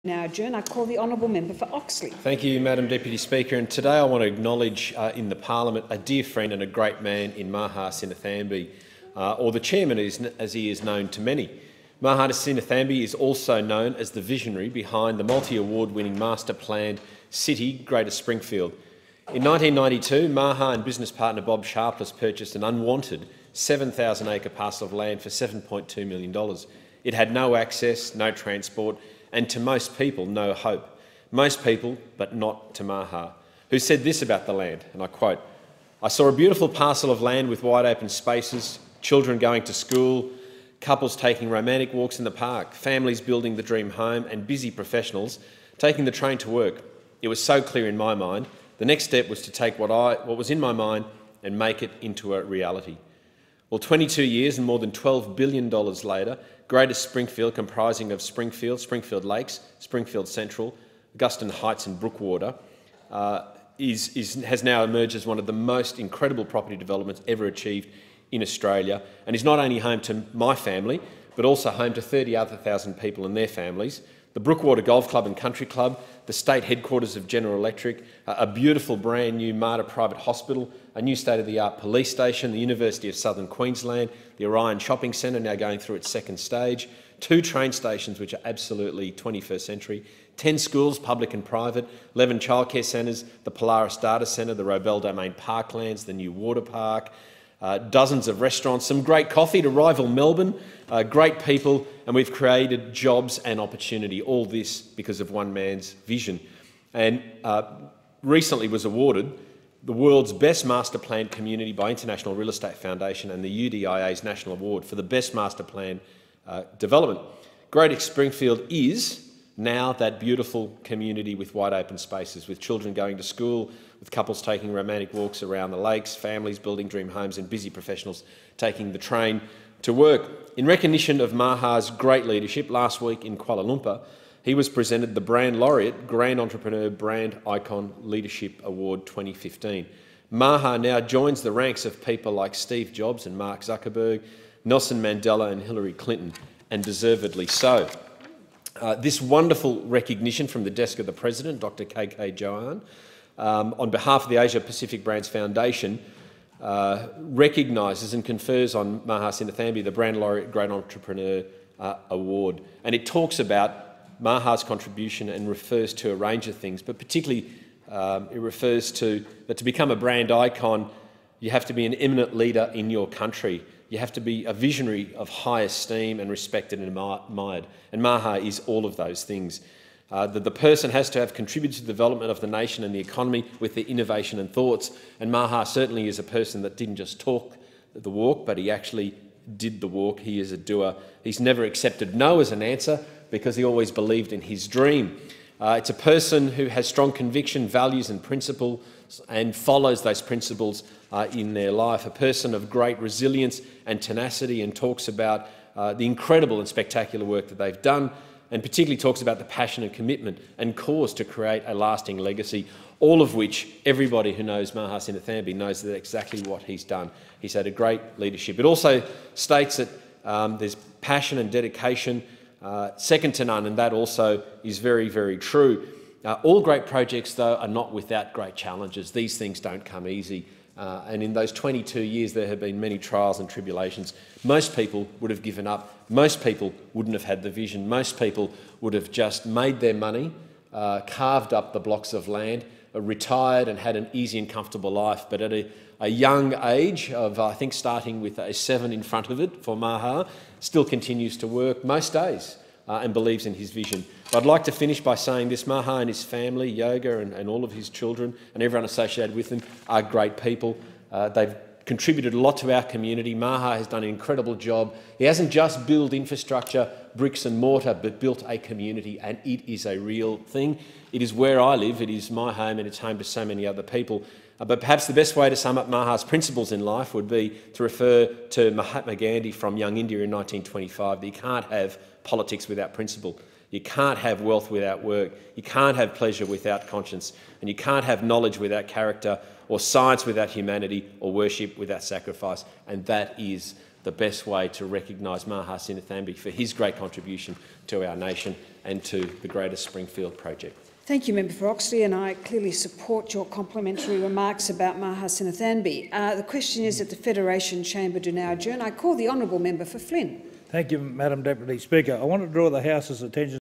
Now adjourn. I call the honourable member for Oxley. Thank you, Madam Deputy Speaker. And today I want to acknowledge in the Parliament a dear friend and a great man in Maha Sinnathamby, or the chairman as he is known to many. Maha Sinnathamby is also known as the visionary behind the multi-award winning master planned city, Greater Springfield. In 1992, Maha and business partner Bob Sharpless purchased an unwanted 7,000-acre parcel of land for $7.2 million. It had no access, no transport, and to most people, no hope. Most people, but not to Maha, who said this about the land, and I quote, "I saw a beautiful parcel of land with wide open spaces, children going to school, couples taking romantic walks in the park, families building the dream home, and busy professionals taking the train to work. It was so clear in my mind. The next step was to take what was in my mind and make it into a reality." Well, 22 years and more than $12 billion later, Greater Springfield, comprising of Springfield, Springfield Lakes, Springfield Central, Augustin Heights and Brookwater, has now emerged as one of the most incredible property developments ever achieved in Australia, and is not only home to my family, but also home to 30 other thousand people and their families, the Brookwater Golf Club and Country Club, the state headquarters of General Electric, a beautiful brand new Mater private hospital, a new state-of-the-art police station, the University of Southern Queensland, the Orion Shopping Centre now going through its second stage, 2 train stations which are absolutely 21st century, 10 schools, public and private, 11 childcare centres, the Polaris Data Centre, the Robel Domain Parklands, the new water park, dozens of restaurants, some great coffee to rival Melbourne, great people, and we've created jobs and opportunity, all this because of one man's vision. And recently was awarded the world's best master planned community by International Real Estate Foundation and the UDIA's National Award for the best master plan development. Greater Springfield is now that beautiful community with wide open spaces, with children going to school, with couples taking romantic walks around the lakes, families building dream homes and busy professionals taking the train to work. In recognition of Maha's great leadership, last week in Kuala Lumpur, he was presented the BrandLaureate Grand Entrepreneur Brand Icon Leadership Award 2015. Maha now joins the ranks of people like Steve Jobs and Mark Zuckerberg, Nelson Mandela and Hillary Clinton, and deservedly so. This wonderful recognition from the desk of the President, Dr. KK Joanne, on behalf of the Asia Pacific Brands Foundation, recognises and confers on Maha Sinnathamby the BrandLaureate Great Entrepreneur Award. And it talks about Maha's contribution and refers to a range of things, but particularly it refers to that to become a brand icon, you have to be an eminent leader in your country. You have to be a visionary of high esteem and respected and admired. And Maha is all of those things. The person has to have contributed to the development of the nation and the economy with their innovation and thoughts. And Maha certainly is a person that didn't just talk the walk, but he actually did the walk. He is a doer. He's never accepted no as an answer because he always believed in his dream. It's a person who has strong conviction, values and principles and follows those principles in their life. A person of great resilience and tenacity, and talks about the incredible and spectacular work that they've done, and particularly talks about the passion and commitment and cause to create a lasting legacy, all of which everybody who knows Maha Sinnathamby knows that exactly what he's done. He's had a great leadership. It also states that there's passion and dedication second to none, and that also is very, very true. All great projects, though, are not without great challenges. These things don't come easy. And in those 22 years, there have been many trials and tribulations. Most people would have given up. Most people wouldn't have had the vision. Most people would have just made their money, carved up the blocks of land, retired and had an easy and comfortable life. But at a young age of, I think, starting with a 7 in front of it for Maha, still continues to work most days and believes in his vision. I'd like to finish by saying this: Maha and his family, Yoga and all of his children and everyone associated with them are great people. They've contributed a lot to our community. Maha has done an incredible job. He hasn't just built infrastructure, bricks and mortar, but built a community, and it is a real thing. It is where I live, it is my home, and it's home to so many other people. But perhaps the best way to sum up Maha's principles in life would be to refer to Mahatma Gandhi from Young India in 1925, that you can't have politics without principle. You can't have wealth without work. You can't have pleasure without conscience. And you can't have knowledge without character, or science without humanity, or worship without sacrifice. And that is the best way to recognise Maha Sinnathamby for his great contribution to our nation and to the Greater Springfield project. Thank you, Member for Oxley, and I clearly support your complimentary remarks about Maha Sinnathamby. The question is that the Federation Chamber do now adjourn. I call the honourable member for Flynn. Thank you, Madam Deputy Speaker. I want to draw the House's attention